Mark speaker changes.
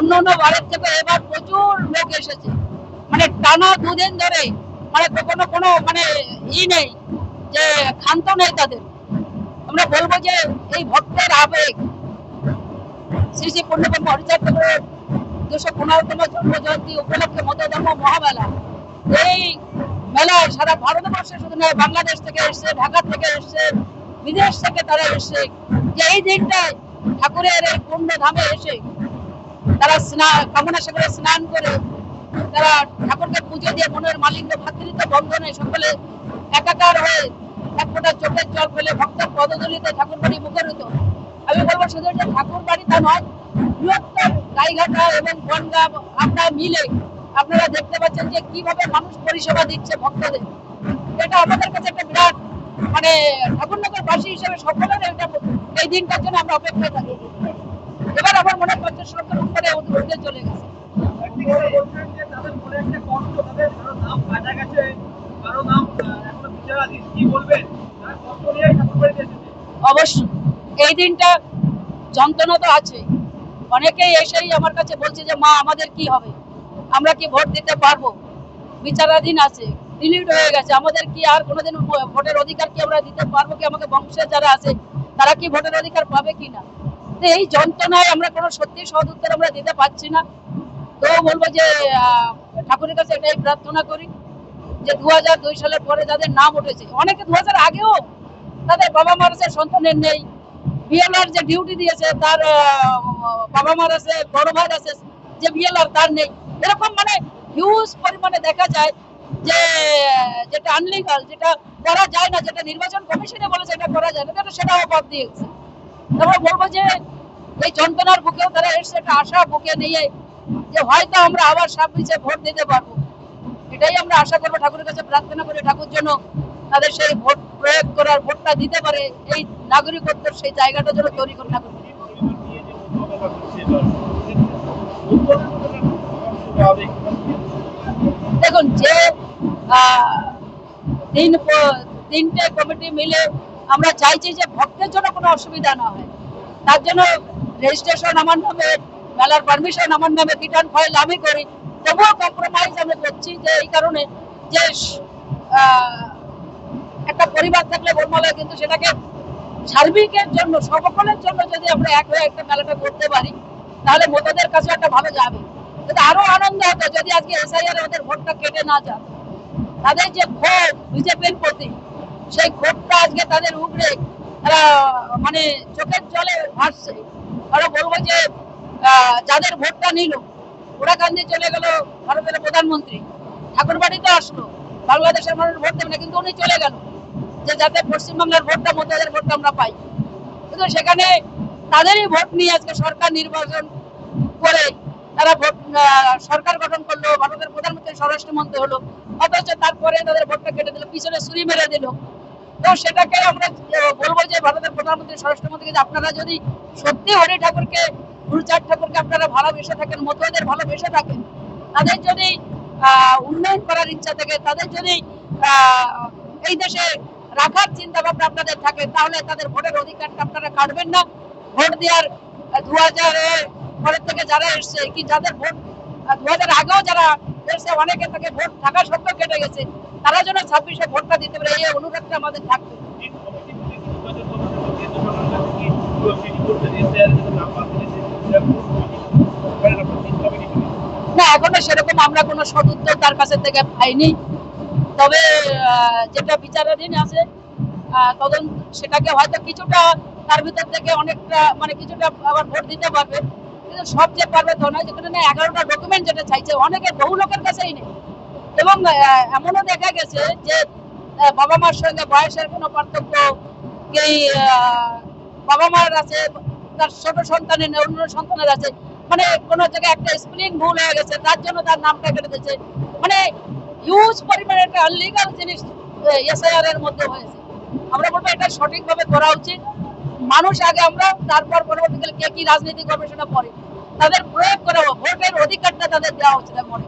Speaker 1: অন্যান্য বারের থেকে এবার প্রচুর লোক এসেছে, মানে টানা 2 দিন ধরে, মানে কোনো মানে নেই যে ক্ষান্ত নেই তাদের। আমরা বলবো যে এই ভক্তের আবেগ, শ্রী শ্রী পূর্ণব্রহ্ম হরিচাঁদ ঠাকুরের 215তম জন্ম জয়ন্তী উপলক্ষে মতধর্ম মহামেলা, এই মেলায় সারা ভারতবর্ষে শুধু নয়, বাংলাদেশ থেকে এসছে, ঢাকা থেকে এসছে, বিদেশ থেকে তারা এসছে, যে এই দিনটায় ঠাকুরের এই পূর্ণ ধামে এসে তারা কামনা সাগরে স্নান করে তারা ঠাকুরকে পুজো দিয়ে মনের মালিন্য ভাতৃত্ব বন্ধনে সকলে একাকার হয়ে এক ফোঁটা চোখের জল ফেলে ভক্তের পদধূলিতে ঠাকুর বাড়ি মুখরিত। আমি বলবো শুধু যে ঠাকুর বাড়ি তা নয়, বৃহত্তর গাইঘাটা এবং বনগাঁ আমরা মিলে আপনারা দেখতে পাচ্ছেন যে কিভাবে মানুষ পরিষেবা দিচ্ছে ভক্তদের। এটা আমাদের কাছে একটা বিরাট মানে ঠাকুরনগরবাসী হিসেবে সকলের এটা এই দিনটার জন্য আমরা অপেক্ষায় থাকি। এবার আমার মনে হয় 50 লক্ষের উপরে উঠে চলে গেছে। অবশ্যই এই দিনটা যন্ত্রণা তো আছে, অনেকেই এসেই আমার কাছে বলছে যে মা আমাদের কি হবে, আমরা কি ভোট দিতে পারবো, বিচারাধীন আছে, ডিলিট হয়ে গেছে, আমাদের কি আর কোনোদিন ভোটের অধিকার কি আমরা দিতে পারবো কি, আমাকে বংশে যারা আছে তারা কি ভোটের অধিকার পাবে কিনা। তো এই যন্ত্রণায় আমরা কোনো সত্যি সৎ উত্তর আমরা দিতে পারছি না। তো বলবো যে ঠাকুরের কাছে এটাই প্রার্থনা করি যে 2002 সালের পরে যাদের নাম উঠেছে, অনেকে 2000 আগেও তাদের বাবা মার আছে, সন্তানের নেই, বিএলআর যে ডিউটি দিয়েছে তার বাবা মার আছে, বড় ভাই আছে, যে বিএলআর তার নেই, এরকম মানে হিউজ পরিমাণে দেখা যায় যে যেটা আনলিগাল, যেটা করা যায় না, যেটা নির্বাচন কমিশনে বলেছে এটা করা যায় না, সেটাও বাদ দিয়ে গেছে। আমরা বলবো যে এই যন্ত্রণার বুকেও তারা এসছে একটা আশা বুকে নিয়ে যে হয়তো আমরা আবার 26-এ ভোট দিতে পারবো। এটাই আমরা আশা করবো, ঠাকুরের কাছে প্রার্থনা করে ঠাকুর জন্য তাদের সেই ভোট প্রয়োগ করার, ভোটটা দিতে পারে, এই নাগরিকত্বের সেই জায়গাটা যেন তৈরি করে ঠাকুর। দেখুন যে তিনটে কমিটি মিলে আমরা চাইছি যে ভক্তের জন্য কোনো অসুবিধা না হয়, তার জন্য রেজিস্ট্রেশন আমার নামে, মেলার পারমিশন আমার নামে, রিটার্ন ফাইল আমি করি, তবুও কম্প্রোমাইজ আমি করছি যে এই কারণে যে একটা পরিবার থাকলে বর্মলা, কিন্তু সেটাকে সার্বিকের জন্য সকলের জন্য যদি আমরা এক হয়ে একটা মেলাটা করতে পারি তাহলে মতদের কাছে একটা ভালো যাবে। কিন্তু আরো আনন্দ হতো যদি আজকে এসআইআর ওদের ভোটটা কেটে না যায়, তাদের যে ক্ষোভ বিজেপির প্রতি, সেই ক্ষোভটা আজকে তাদের উপরে তারা মানে চোখের জলে ভাসছে। আমরা বলবো যে যাদের ভোটটা নিল, ওরা গান্ধী চলে গেল ভারতের প্রধানমন্ত্রী, ঠাকুর বাড়িতে আসলো, বাংলাদেশের মানুষ ভোট দেবে না, কিন্তু উনি চলে গেল যে যাতে পশ্চিমবাংলার ভোটটা মতদের ভোটটা আমরা পাই। কিন্তু সেখানে তাদেরই ভোট নিয়ে আজকে সরকার নির্বাচন করে তারা ভোট সরকার গঠন করলো, ভারতের প্রধানমন্ত্রী স্বরাষ্ট্রমন্ত্রী হলো, অথচ তারপরে তাদের ভোটটা কেটে দিল, পিছনে ছুরি মেরে দিল। তো সেটাকে আমরা বলবো যে ভারতের প্রধানমন্ত্রী স্বরাষ্ট্রমন্ত্রী, আপনারা যদি সত্যি হরি ঠাকুরকে, গুরুচাঁদ ঠাকুরকে আপনারা ভালোবেসে থাকেন, মতুয়াদের ভালোবেসে থাকেন, তাদের যদি উন্নয়ন করার ইচ্ছা থাকে, তাদের যদি এই দেশে রাখার চিন্তা ভাবনা আপনাদের থাকে, তাহলে তাদের ভোটের অধিকারটা আপনারা কাটবেন না। ভোট দেওয়ার 2000 পরের থেকে যারা এসছে, কি যাদের ভোট 2000 আগেও যারা এসছে, অনেকে তাকে ভোট থাকা সত্ত্বেও কেটে গেছে, তারা যেন 26-এ ভোটটা দিতে পারে, এই অনুরোধটা আমাদের থাকবে। না, এখনো সেরকম আমরা কোনো সদুত্তর তার কাছে থেকে পাইনি, তবে যেটা বিচারাধীন আছে তদন্ত, সেটাকে হয়তো কিছুটা তার ভিতর থেকে অনেকটা মানে কিছুটা আবার ভোট দিতে পারবে, কিন্তু সব যে পারবে তো নয়। যেখানে 11টা ডকুমেন্ট যেটা চাইছে, অনেকের বহু লোকের কাছেই নেই, এবং এমনও দেখা গেছে যে বাবা মার সঙ্গে বয়সের কোনো পার্থক্য, এই বাবা মার আছে, তার ছোট সন্তানের অন্য সন্তানের আছে, মানে কোনো জায়গায় একটা স্পেলিং ভুল হয়ে গেছে, তার জন্য তার নামটা কেটে দিয়েছে, মানে হিউজ পরিমাণে একটা আনলিগাল জিনিস এসআইআর এর মধ্যে হয়েছে। আমরা বলবো এটা সঠিকভাবে করা উচিত, মানুষ আগে, আমরা তারপর পরবর্তীকালে কে কি রাজনীতি করবে সেটা পরে, তাদের প্রয়োগ করা, ভোটের অধিকারটা তাদের দেওয়া উচিত মনে